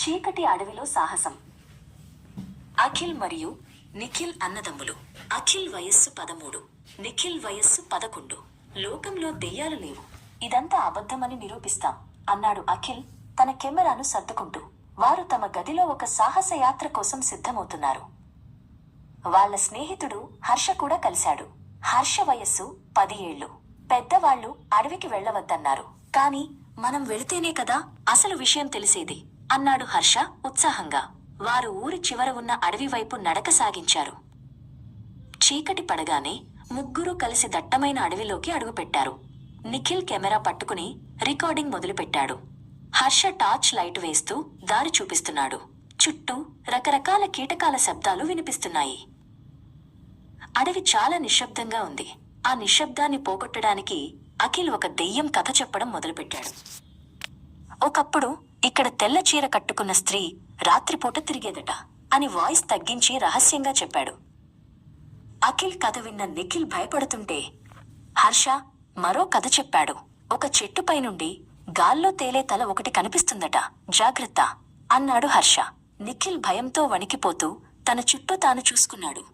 చీకటి అడవిలో సాహసం. అఖిల్ మరియు నిఖిల్ అన్నదమ్ములు. అఖిల్ వయస్సు 13, నిఖిల్ వయస్సు 11. లోకంలో దెయ్యాలు లేవు, ఇదంతా అబద్ధమని నిరూపిస్తాం అన్నాడు అఖిల్ తన కెమెరాను సర్దుకుంటూ. వారు తమ గదిలో ఒక సాహస యాత్ర కోసం సిద్ధమవుతున్నారు. వాళ్ళ స్నేహితుడు హర్ష కూడా కలిశాడు. హర్ష వయస్సు 10 ఏళ్లు. పెద్దవాళ్లు అడవికి వెళ్లవద్దన్నారు, కాని మనం వెళితేనే కదా అసలు విషయం తెలిసేది అన్నాడు హర్ష ఉత్సాహంగా. వారు ఊరి చివర ఉన్న అడవి వైపు నడక సాగించారు. చీకటి పడగానే ముగ్గురూ కలిసి దట్టమైన అడవిలోకి అడుగుపెట్టారు. నిఖిల్ కెమెరా పట్టుకుని రికార్డింగ్ మొదలుపెట్టాడు. హర్ష టార్చ్ లైట్ వేస్తూ దారి చూపిస్తున్నాడు. చుట్టూ రకరకాల కీటకాల శబ్దాలు వినిపిస్తున్నాయి. అడవి చాలా నిశ్శబ్దంగా ఉంది. ఆ నిశ్శబ్దాన్ని పోగొట్టడానికి అఖిల్ ఒక దెయ్యం కథ చెప్పడం మొదలుపెట్టాడు. ఒకప్పుడు ఇక్కడ తెల్ల చీర కట్టుకున్న స్త్రీ రాత్రిపూట తిరిగేదట అని వాయిస్ తగ్గించి రహస్యంగా చెప్పాడు. అఖిల్ కథ విన్న నిఖిల్ భయపడుతుంటే హర్ష మరో కథ చెప్పాడు. ఒక చెట్టుపై నుండి గాల్లో తేలే తల ఒకటి కనిపిస్తుందట, జాగ్రత్త అన్నాడు హర్ష. నిఖిల్ భయంతో వణికిపోతూ తన చుట్టూ తాను చూసుకున్నాడు.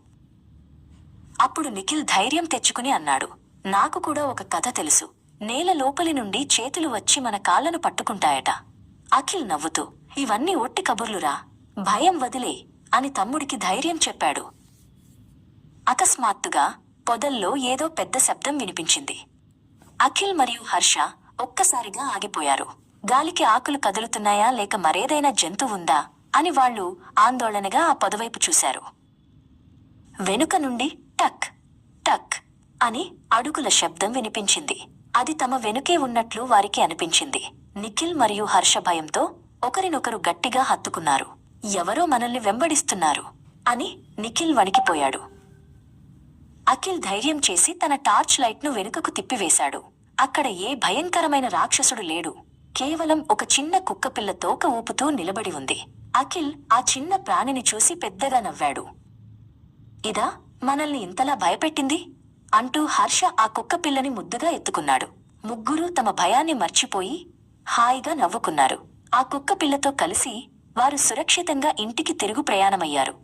అప్పుడు నిఖిల్ ధైర్యం తెచ్చుకుని అన్నాడు, నాకు కూడా ఒక కథ తెలుసు. నేల లోపలి నుండి చేతులు వచ్చి మన కాళ్లను పట్టుకుంటాయట. అఖిల్ నవ్వుతూ, ఇవన్నీ ఒట్టి కబుర్లురా, భయం వదిలే అని తమ్ముడికి ధైర్యం చెప్పాడు. అకస్మాత్తుగా పొదల్లో ఏదో పెద్ద శబ్దం వినిపించింది. అఖిల్ మరియు హర్ష ఒక్కసారిగా ఆగిపోయారు. గాలికి ఆకులు కదులుతున్నాయా లేక మరేదైనా జంతువుందా అని వాళ్ళు ఆందోళనగా ఆ పొదవైపు చూశారు. వెనుక నుండి టక్ టక్ అని అడుగుల శబ్దం వినిపించింది. అది తమ వెనుకే ఉన్నట్లు వారికి అనిపించింది. నిఖిల్ మరియు హర్ష భయంతో ఒకరినొకరు గట్టిగా హత్తుకున్నారు. ఎవరో మనల్ని వెంబడిస్తున్నారు అని నిఖిల్ వణికిపోయాడు. అఖిల్ ధైర్యం చేసి తన టార్చ్ లైట్ను వెనుకకు తిప్పివేశాడు. అక్కడ ఏ భయంకరమైన రాక్షసుడు లేడు. కేవలం ఒక చిన్న కుక్కపిల్ల తోక ఊపుతూ నిలబడి ఉంది. అఖిల్ ఆ చిన్న ప్రాణిని చూసి పెద్దగా నవ్వాడు. ఇదా మనల్ని ఇంతలా భయపెట్టింది అంటూ హర్ష ఆ కుక్కపిల్లని ముద్దుగా ఎత్తుకున్నాడు. ముగ్గురూ తమ భయాన్ని మర్చిపోయి హాయిగా నవ్వుకున్నారు. ఆ కుక్కపిల్లతో కలిసి వారు సురక్షితంగా ఇంటికి తిరుగు ప్రయాణమయ్యారు.